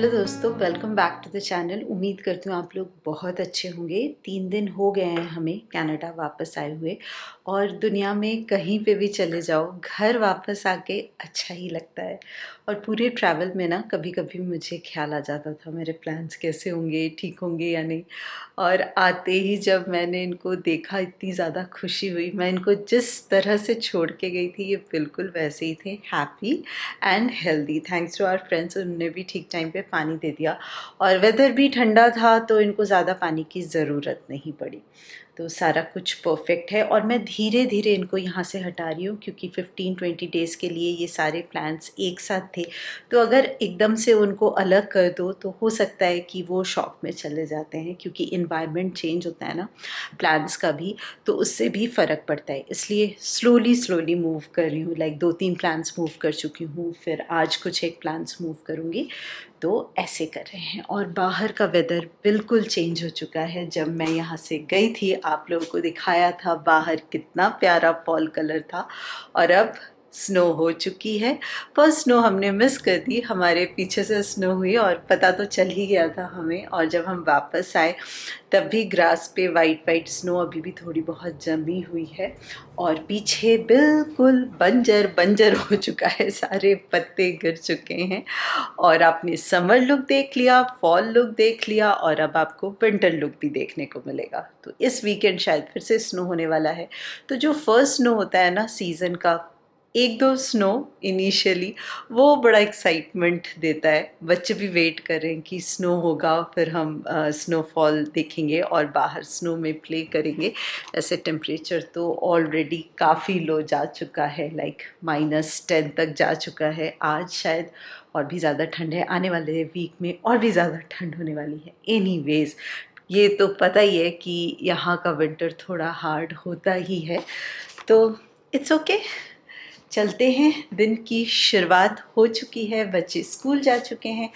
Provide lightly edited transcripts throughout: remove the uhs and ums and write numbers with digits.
Hello दोस्तों, welcome back to the channel. उम्मीद करती हूँ आप लोग बहुत अच्छे होंगे। 3 दिन हो गए हैं हमें कनाडा वापस आए हुए, और दुनिया में कहीं पे भी चले जाओ घर वापस आके अच्छा ही लगता है। और पूरे ट्रैवल में ना कभी कभी मुझे ख्याल आ जाता था मेरे प्लान्स कैसे होंगे, ठीक होंगे या नहीं। और आते ही जब मैंने इनको देखा इतनी ज़्यादा खुशी हुई। मैं इनको जिस तरह से छोड़ के गई थी ये बिल्कुल वैसे ही थे, happy and healthy. Thanks to our friends, उन्होंने भी ठीक टाइम पे पानी दे दिया और वेदर भी ठंडा था तो इनको ज़्यादा पानी की ज़रूरत नहीं पड़ी। तो सारा कुछ परफेक्ट है और मैं धीरे धीरे इनको यहाँ से हटा रही हूँ क्योंकि 15-20 डेज़ के लिए ये सारे प्लान्स एक साथ थे। तो अगर एकदम से उनको अलग कर दो तो हो सकता है कि वो शॉक में चले जाते हैं, क्योंकि इन्वायरमेंट चेंज होता है ना प्लान्स का भी, तो उससे भी फ़र्क पड़ता है। इसलिए स्लोली स्लोली मूव कर रही हूँ। लाइक 2-3 प्लान्स मूव कर चुकी हूँ, फिर आज कुछ एक प्लान्स मूव करूँगी। तो ऐसे कर रहे हैं। और बाहर का वेदर बिल्कुल चेंज हो चुका है। जब मैं यहाँ से गई थी आप लोगों को दिखाया था बाहर कितना प्यारा फॉल कलर था, और अब स्नो हो चुकी है। फर्स्ट स्नो हमने मिस कर दी, हमारे पीछे से स्नो हुई और पता तो चल ही गया था हमें। और जब हम वापस आए तब भी ग्रास पे वाइट वाइट स्नो अभी भी थोड़ी बहुत जमी हुई है, और पीछे बिल्कुल बंजर बंजर हो चुका है, सारे पत्ते गिर चुके हैं। और आपने समर लुक देख लिया, फॉल लुक देख लिया, और अब आपको विंटर लुक भी देखने को मिलेगा। तो इस वीकेंड शायद फिर से स्नो होने वाला है। तो जो फर्स्ट स्नो होता है ना सीज़न का, 1-2 स्नो इनिशियली, वो बड़ा एक्साइटमेंट देता है। बच्चे भी वेट कर रहे हैं कि स्नो होगा, फिर हम स्नोफॉल देखेंगे और बाहर स्नो में प्ले करेंगे। ऐसे टेम्परेचर तो ऑलरेडी काफ़ी लो जा चुका है, लाइक -10 तक जा चुका है। आज शायद और भी ज़्यादा ठंड है, आने वाले वीक में और भी ज़्यादा ठंड होने वाली है। एनीवेज, ये तो पता ही है कि यहाँ का विंटर थोड़ा हार्ड होता ही है, तो इट्स ओके। चलते हैं। दिन की शुरुआत हो चुकी है, बच्चे स्कूल जा चुके हैं,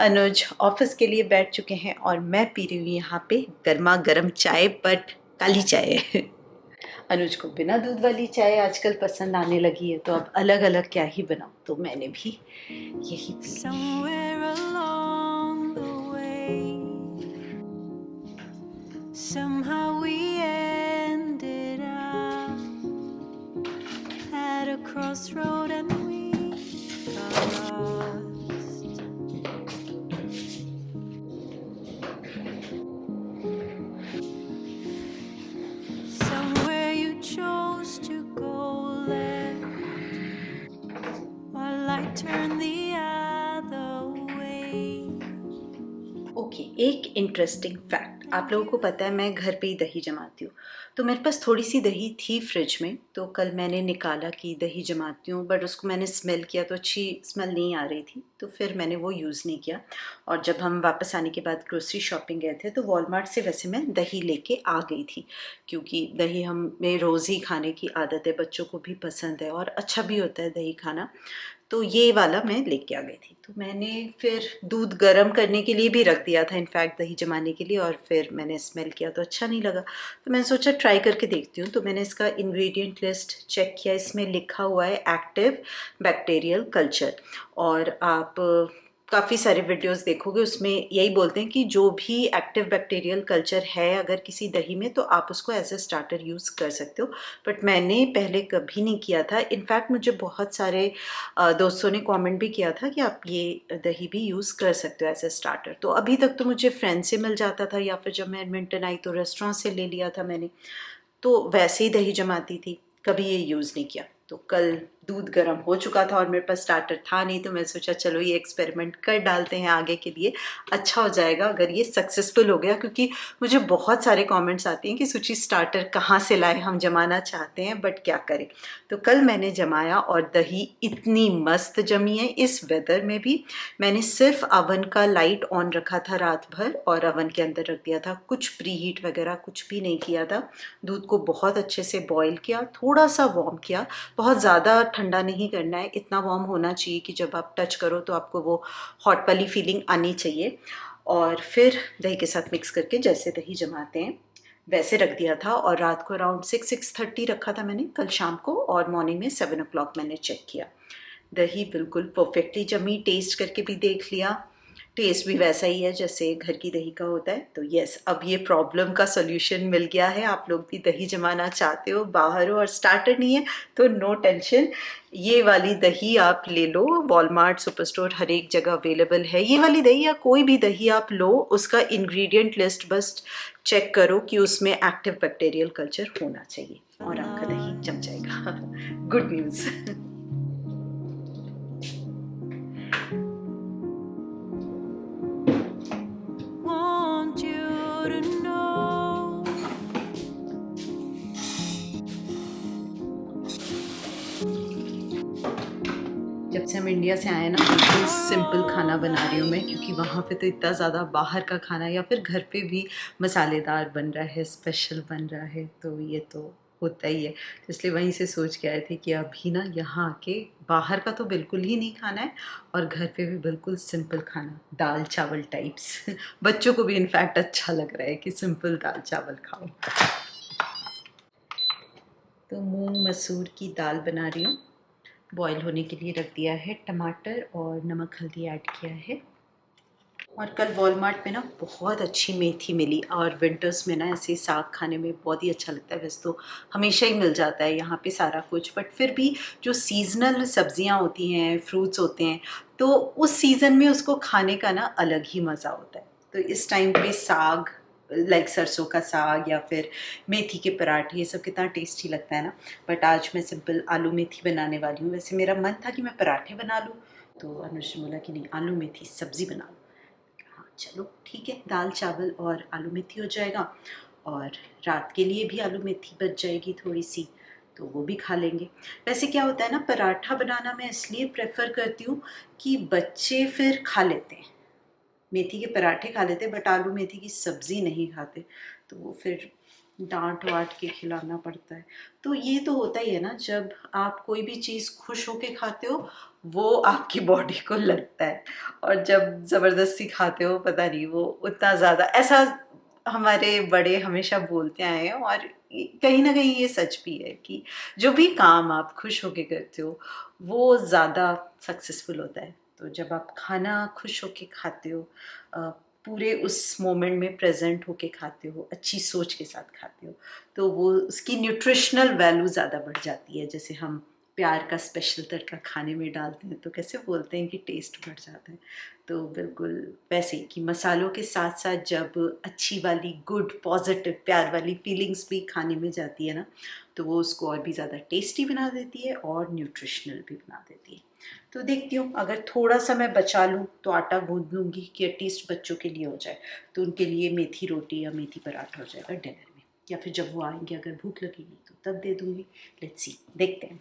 अनुज ऑफिस के लिए बैठ चुके हैं, और मैं पी रही हूँ यहाँ पे गर्मा गर्म चाय, बट काली चाय। अनुज को बिना दूध वाली चाय आजकल पसंद आने लगी है, तो अब अलग अलग क्या ही बनाऊँ, तो मैंने भी यही पी ली। Somehow we ended up at a crossroad and we got lost. Somewhere you chose to go left while I turned the other way. Okay, एक इंटरेस्टिंग फैक्ट। आप लोगों को पता है मैं घर पे ही दही जमाती हूँ, तो मेरे पास थोड़ी सी दही थी फ्रिज में। तो कल मैंने निकाला कि दही जमाती हूँ, बट उसको मैंने स्मेल किया तो अच्छी स्मेल नहीं आ रही थी, तो फिर मैंने वो यूज़ नहीं किया। और जब हम वापस आने के बाद ग्रोसरी शॉपिंग गए थे तो वॉलमार्ट से वैसे मैं दही लेके आ गई थी, क्योंकि दही हमें रोज़ ही खाने की आदत है, बच्चों को भी पसंद है और अच्छा भी होता है दही खाना। तो ये वाला मैं लेके आ गई थी। तो मैंने फिर दूध गर्म करने के लिए भी रख दिया था, इनफैक्ट दही जमाने के लिए, और फिर मैंने स्मेल किया तो अच्छा नहीं लगा, तो मैंने सोचा ट्राई करके देखती हूँ। तो मैंने इसका इंग्रेडिएंट लिस्ट चेक किया, इसमें लिखा हुआ है एक्टिव बैक्टीरियल कल्चर। और आप काफ़ी सारे वीडियोस देखोगे उसमें यही बोलते हैं कि जो भी एक्टिव बैक्टीरियल कल्चर है अगर किसी दही में, तो आप उसको एज ए स्टार्टर यूज़ कर सकते हो। बट मैंने पहले कभी नहीं किया था। इनफैक्ट मुझे बहुत सारे दोस्तों ने कमेंट भी किया था कि आप ये दही भी यूज़ कर सकते हो एज ए स्टार्टर। तो अभी तक तो मुझे फ्रेंड से मिल जाता था, या फिर जब मैं एडमिंटन आई तो रेस्टोरेंट से ले लिया था मैंने, तो वैसे ही दही जमाती थी, कभी ये यूज़ नहीं किया। तो कल दूध गर्म हो चुका था और मेरे पास स्टार्टर था नहीं, तो मैं सोचा चलो ये एक्सपेरिमेंट कर डालते हैं, आगे के लिए अच्छा हो जाएगा अगर ये सक्सेसफुल हो गया। क्योंकि मुझे बहुत सारे कमेंट्स आते हैं कि सुची स्टार्टर कहाँ से लाए, हम जमाना चाहते हैं बट क्या करें। तो कल मैंने जमाया और दही इतनी मस्त जमी है। इस वेदर में भी मैंने सिर्फ अवन का लाइट ऑन रखा था रात भर, और अवन के अंदर रख दिया था, कुछ प्री हीट वगैरह कुछ भी नहीं किया था। दूध को बहुत अच्छे से बॉईल किया, थोड़ा सा वार्म किया, बहुत ज़्यादा ठंडा नहीं करना है, इतना वार्म होना चाहिए कि जब आप टच करो तो आपको वो हॉट वाली फीलिंग आनी चाहिए। और फिर दही के साथ मिक्स करके जैसे दही जमाते हैं वैसे रख दिया था। और रात को अराउंड 6-6:30 रखा था मैंने कल शाम को, और मॉर्निंग में 7 o'clock मैंने चेक किया। दही बिल्कुल परफेक्टली जमी, टेस्ट करके भी देख लिया, टेस्ट भी वैसा ही है जैसे घर की दही का होता है। तो यस, अब ये प्रॉब्लम का सॉल्यूशन मिल गया है। आप लोग भी दही जमाना चाहते हो, बाहर हो और स्टार्टर नहीं है, तो नो टेंशन, ये वाली दही आप ले लो। वॉलमार्ट, सुपर स्टोर, हर एक जगह अवेलेबल है ये वाली दही, या कोई भी दही आप लो, उसका इंग्रेडिएंट लिस्ट बस चेक करो कि उसमें एक्टिव बैक्टीरियल कल्चर होना चाहिए और आपका दही जम जाएगा। Good news. जब से हम इंडिया से आए ना, बिल्कुल सिंपल खाना बना रही हूँ मैं, क्योंकि वहाँ पे तो इतना ज़्यादा बाहर का खाना या फिर घर पे भी मसालेदार बन रहा है, स्पेशल बन रहा है, तो ये तो होता ही है। इसलिए वहीं से सोच के आए थे कि अभी ना यहाँ आके बाहर का तो बिल्कुल ही नहीं खाना है और घर पे भी बिल्कुल सिंपल खाना, दाल चावल टाइप्स। बच्चों को भी इनफैक्ट अच्छा लग रहा है कि सिंपल दाल चावल खाओ। तो मूंग मसूर की दाल बना रही हूँ, बॉईल होने के लिए रख दिया है, टमाटर और नमक हल्दी ऐड किया है। और कल वॉलमार्ट में ना बहुत अच्छी मेथी मिली, और विंटर्स में ना ऐसे साग खाने में बहुत ही अच्छा लगता है। वैसे तो हमेशा ही मिल जाता है यहाँ पे सारा कुछ, बट फिर भी जो सीजनल सब्जियाँ होती हैं, फ्रूट्स होते हैं, तो उस सीज़न में उसको खाने का ना अलग ही मज़ा होता है। तो इस टाइम पे साग, लाइक सरसों का साग या फिर मेथी के पराठे, ये सब कितना टेस्टी लगता है ना। बट आज मैं सिंपल आलू मेथी बनाने वाली हूँ। वैसे मेरा मन था कि मैं पराठे बना लूँ, तो अनुज ने बोला कि नहीं, आलू मेथी सब्ज़ी बना लो। हाँ चलो ठीक है, दाल चावल और आलू मेथी हो जाएगा, और रात के लिए भी आलू मेथी बच जाएगी थोड़ी सी, तो वो भी खा लेंगे। वैसे क्या होता है ना, पराठा बनाना मैं इसलिए प्रेफर करती हूँ कि बच्चे फिर खा लेते हैं, मेथी के पराठे खा लेते, बट आलू मेथी की सब्ज़ी नहीं खाते, तो वो फिर डांट वाट के खिलाना पड़ता है। तो ये तो होता ही है ना, जब आप कोई भी चीज़ खुश होके खाते हो वो आपकी बॉडी को लगता है, और जब ज़बरदस्ती खाते हो पता नहीं वो उतना ज़्यादा, ऐसा हमारे बड़े हमेशा बोलते आए हैं, और कहीं ना कहीं ये सच भी है कि जो भी काम आप खुश होके करते हो वो ज़्यादा सक्सेसफुल होता है। तो जब आप खाना खुश होके खाते हो, पूरे उस मोमेंट में प्रेजेंट होके खाते हो, अच्छी सोच के साथ खाते हो, तो वो उसकी न्यूट्रिशनल वैल्यू ज़्यादा बढ़ जाती है। जैसे हम प्यार का स्पेशल तड़का खाने में डालते हैं तो कैसे बोलते हैं कि टेस्ट बढ़ जाता है, तो बिल्कुल वैसे ही कि मसालों के साथ साथ जब अच्छी वाली गुड पॉजिटिव प्यार वाली फीलिंग्स भी खाने में जाती है ना, तो वो उसको और भी ज़्यादा टेस्टी बना देती है और न्यूट्रिशनल भी बना देती है। तो देखती हूँ, अगर थोड़ा सा मैं बचा लूँ तो आटा गूंद लूँगी कि एटलीस्ट बच्चों के लिए हो जाए, तो उनके लिए मेथी रोटी या मेथी पराठा हो जाएगा डिनर में, या फिर जब वो आएंगे अगर भूख लगेगी तो तब दे दूँगी। लेट्स सी, देखते हैं।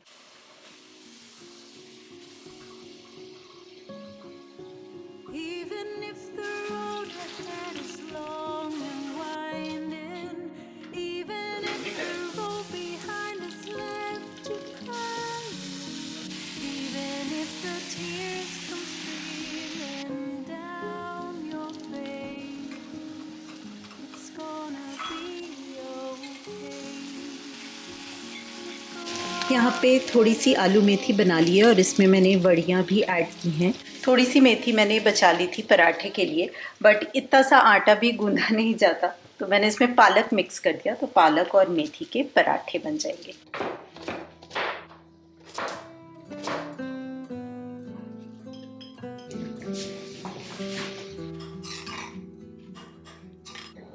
यहाँ पे थोड़ी सी आलू मेथी बना ली है और इसमें मैंने वड़ियाँ भी ऐड की हैं। थोड़ी सी मेथी मैंने बचा ली थी पराठे के लिए, बट इतना सा आटा भी गूंदा नहीं जाता, तो मैंने इसमें पालक मिक्स कर दिया, तो पालक और मेथी के पराठे बन जाएंगे।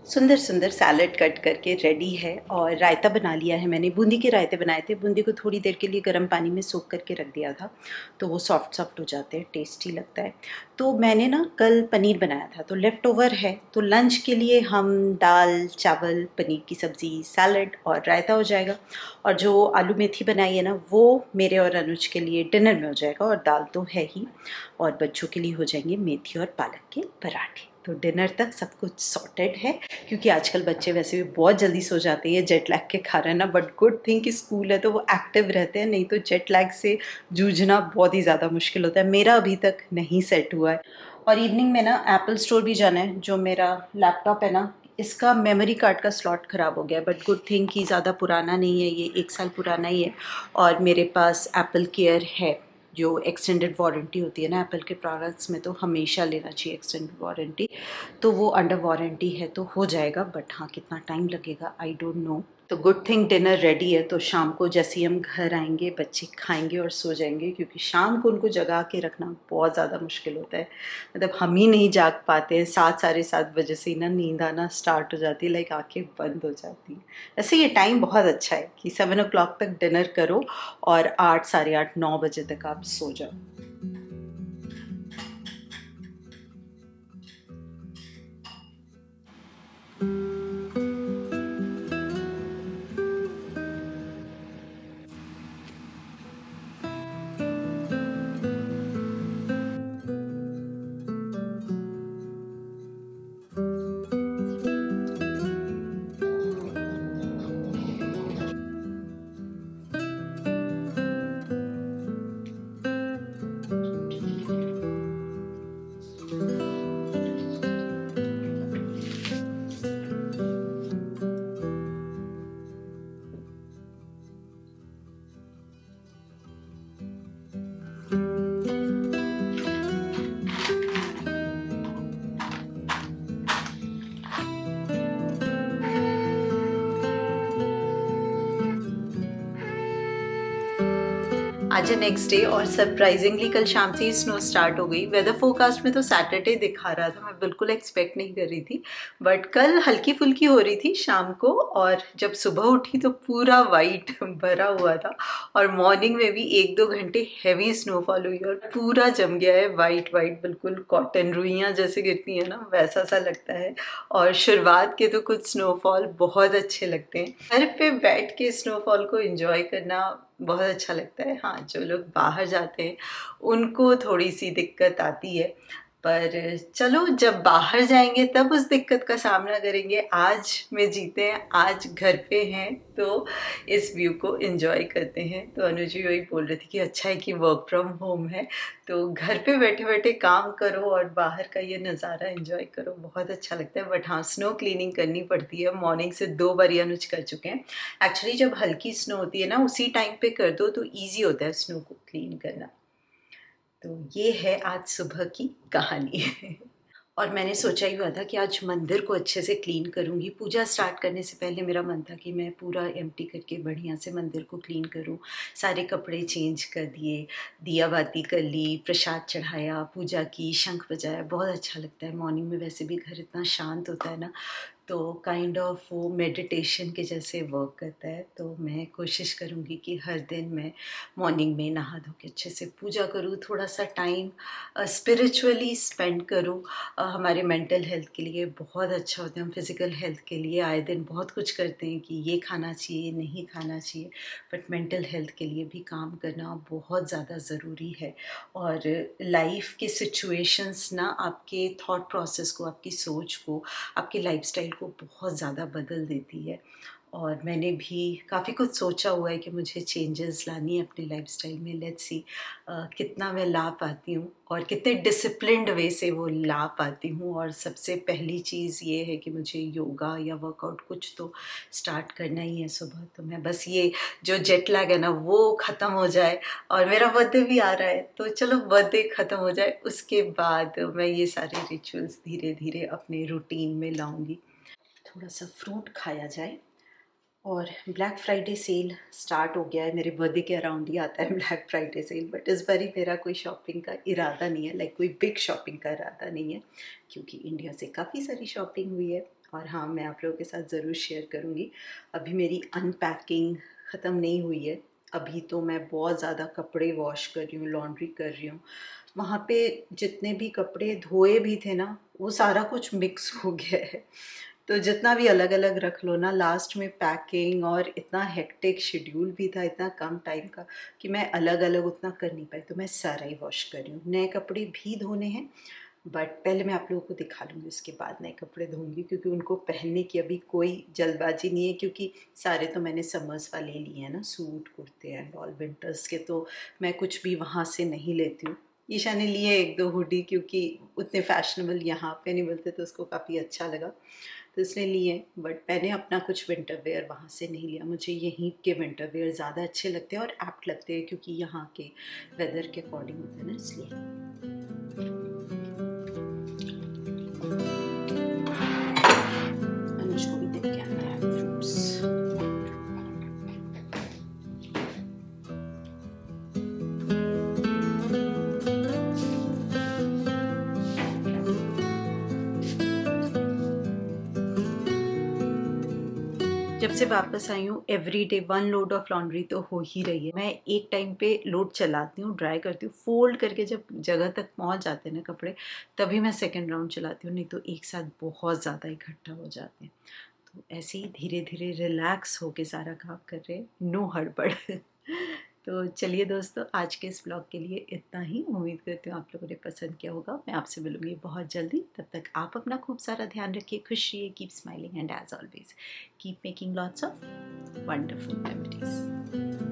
सुंदर सुंदर सैलड कट करके रेडी है, और रायता बना लिया है मैंने। बूंदी के रायते बनाए थे, बूंदी को थोड़ी देर के लिए गर्म पानी में सोख करके रख दिया था, तो वो सॉफ्ट सॉफ्ट हो जाते हैं, टेस्टी लगता है। तो मैंने ना कल पनीर बनाया था, तो लेफ़्ट ओवर है, तो लंच के लिए हम दाल चावल, पनीर की सब्ज़ी, सैलड और रायता हो जाएगा। और जो आलू मेथी बनाई है ना, वो मेरे और अनुज के लिए डिनर में हो जाएगा, और दाल तो है ही, और बच्चों के लिए हो जाएंगे मेथी और पालक के पराठे। तो डिनर तक सब कुछ सॉर्टेड है, क्योंकि आजकल बच्चे वैसे भी बहुत जल्दी सो जाते हैं जेट लैग के कारण ना, बट गुड थिंग कि स्कूल है तो वो एक्टिव रहते हैं, नहीं तो जेट लैग से जूझना बहुत ही ज़्यादा मुश्किल होता है। मेरा अभी तक नहीं सेट हुआ है। और इवनिंग में ना एप्पल स्टोर भी जाना है। जो मेरा लैपटॉप है ना, इसका मेमोरी कार्ड का स्लॉट ख़राब हो गया, बट गुड थिंग कि ज़्यादा पुराना नहीं है, ये 1 साल पुराना ही है, और मेरे पास एप्पल केयर है, जो एक्सटेंडेड वारंटी होती है ना एप्पल के प्रोडक्ट्स में, तो हमेशा लेना चाहिए एक्सटेंडेड वारंटी। तो वो अंडर वारंटी है तो हो जाएगा, बट हाँ कितना टाइम लगेगा आई डोंट नो। तो गुड थिंग डिनर रेडी है, तो शाम को जैसे ही हम घर आएंगे बच्चे खाएंगे और सो जाएंगे, क्योंकि शाम को उनको जगा के रखना बहुत ज़्यादा मुश्किल होता है। मतलब हम ही नहीं जाग पाते हैं, 7 साढ़े 7 बजे से ही ना नींद आना स्टार्ट हो जाती है, लाइक आंखें बंद हो जाती हैं। वैसे ये टाइम बहुत अच्छा है कि 7 o'clock तक डिनर करो और 8 साढ़े 8 9 बजे तक आप सो जाओ। आज है नेक्स्ट डे और सरप्राइजिंगली कल शाम से ही स्नो स्टार्ट हो गई। वेदर फोरकास्ट में तो सैटरडे दिखा रहा था, मैं बिल्कुल एक्सपेक्ट नहीं कर रही थी, बट कल हल्की फुल्की हो रही थी शाम को, और जब सुबह उठी तो पूरा वाइट भरा हुआ था। और मॉर्निंग में भी 1-2 घंटे हैवी स्नोफॉल हुई और पूरा जम गया है, वाइट वाइट बिल्कुल कॉटन रुइयाँ जैसे गिरती है ना वैसा सा लगता है। और शुरुआत के तो कुछ स्नोफॉल बहुत अच्छे लगते हैं, घर पे बैठ के स्नोफॉल को एंजॉय करना बहुत अच्छा लगता है। हाँ, जो लोग बाहर जाते हैं उनको थोड़ी सी दिक्कत आती है, पर चलो जब बाहर जाएंगे तब उस दिक्कत का सामना करेंगे। आज में जीते हैं, आज घर पे हैं तो इस व्यू को एंजॉय करते हैं। तो अनुजी वही बोल रही थी कि अच्छा है कि वर्क फ्रॉम होम है, तो घर पे बैठे बैठे काम करो और बाहर का ये नज़ारा एंजॉय करो, बहुत अच्छा लगता है। बट हाँ, स्नो क्लीनिंग करनी पड़ती है, मॉर्निंग से 2 बार अनुज कर चुके हैं। एक्चुअली जब हल्की स्नो होती है ना उसी टाइम पे कर दो तो ईजी होता है स्नो को क्लीन करना। तो ये है आज सुबह की कहानी। और मैंने सोचा ही हुआ था कि आज मंदिर को अच्छे से क्लीन करूँगी। पूजा स्टार्ट करने से पहले मेरा मन था कि मैं पूरा एम्प्टी करके बढ़िया से मंदिर को क्लीन करूँ। सारे कपड़े चेंज कर दिए, दिया बाती कर ली, प्रसाद चढ़ाया, पूजा की, शंख बजाया। बहुत अच्छा लगता है मॉर्निंग में, वैसे भी घर इतना शांत होता है ना, तो काइंड ऑफ वो मेडिटेशन के जैसे वर्क करता है। तो मैं कोशिश करूँगी कि हर दिन मैं मॉर्निंग में नहा धो के अच्छे से पूजा करूँ, थोड़ा सा टाइम स्पिरिचुअली स्पेंड करूँ। हमारे मेंटल हेल्थ के लिए बहुत अच्छा होता है। हम फिज़िकल हेल्थ के लिए आए दिन बहुत कुछ करते हैं कि ये खाना चाहिए, नहीं खाना चाहिए, बट मेंटल हेल्थ के लिए भी काम करना बहुत ज़्यादा ज़रूरी है। और लाइफ के सिचुएशंस ना आपके थॉट प्रोसेस को, आपकी सोच को, आपके लाइफस्टाइल को बहुत ज़्यादा बदल देती है। और मैंने भी काफ़ी कुछ सोचा हुआ है कि मुझे चेंजेस लानी है अपने लाइफस्टाइल में। लेट्स सी कितना मैं ला पाती हूँ और कितने डिसिप्लिन्ड वे से वो ला पाती हूँ। और सबसे पहली चीज़ ये है कि मुझे योगा या वर्कआउट कुछ तो स्टार्ट करना ही है सुबह। तो मैं बस ये जो जेट लैग है ना वो ख़त्म हो जाए, और मेरा बर्थडे भी आ रहा है तो चलो बर्थडे ख़त्म हो जाए, उसके बाद मैं ये सारे रिचुअल्स धीरे धीरे अपने रूटीन में लाऊंगी। थोड़ा सा फ्रूट खाया जाए। और ब्लैक फ्राइडे सेल स्टार्ट हो गया है, मेरे बर्थडे के अराउंड ही आता है ब्लैक फ्राइडे सेल, बट इस बार ही मेरा कोई शॉपिंग का इरादा नहीं है, लाइक कोई बिग शॉपिंग का इरादा नहीं है, क्योंकि इंडिया से काफ़ी सारी शॉपिंग हुई है। और हाँ, मैं आप लोगों के साथ ज़रूर शेयर करूँगी। अभी मेरी अनपैकिंग ख़त्म नहीं हुई है, अभी तो मैं बहुत ज़्यादा कपड़े वॉश कर रही हूँ, लॉन्ड्री कर रही हूँ। वहाँ पे जितने भी कपड़े धोए भी थे ना वो सारा कुछ मिक्स हो गया है, तो जितना भी अलग अलग रख लो ना, लास्ट में पैकिंग और इतना हेक्टिक शेड्यूल भी था, इतना कम टाइम का, कि मैं अलग अलग उतना कर नहीं पाई। तो मैं सारा ही वॉश कर रही हूँ। नए कपड़े भी धोने हैं, बट पहले मैं आप लोगों को दिखा लूँगी, उसके बाद नए कपड़े धोऊंगी, क्योंकि उनको पहनने की अभी कोई जल्दबाजी नहीं है, क्योंकि सारे तो मैंने समर्स वाले लिए हैं ना, सूट कुर्ते एंड ऑल। विंटर्स के तो मैं कुछ भी वहाँ से नहीं लेती हूँ। ईशा ने लिए 1-2 हुडी, क्योंकि उतने फैशनेबल यहाँ पे नहीं मिलते, तो उसको काफ़ी अच्छा लगा। तो उसने लिए, बट मैंने अपना कुछ विंटर वेयर वहाँ से नहीं लिया। मुझे यहीं के विंटर वेयर ज़्यादा अच्छे लगते हैं और एप्ट लगते हैं, क्योंकि यहाँ के वेदर के अकॉर्डिंग होते हैं ना, इसलिए। अनुज को भी दे के आते हैं फ्रूट्स। जब से वापस आई हूँ every day 1 load of laundry तो हो ही रही है। मैं एक टाइम पे लोड चलाती हूँ, ड्राई करती हूँ, फोल्ड करके जब जगह तक पहुँच जाते हैं ना कपड़े, तभी मैं सेकेंड राउंड चलाती हूँ, नहीं तो एक साथ बहुत ज़्यादा इकट्ठा हो जाते हैं। तो ऐसे ही धीरे धीरे रिलैक्स होके सारा काम कर रहे हैं, नो हड़बड़। तो चलिए दोस्तों, आज के इस ब्लॉग के लिए इतना ही। उम्मीद करती हूँ आप लोगों ने पसंद किया होगा। मैं आपसे मिलूंगी बहुत जल्दी, तब तक आप अपना खूब सारा ध्यान रखिए, खुश रहिए, keep smiling and as always keep making lots of wonderful memories.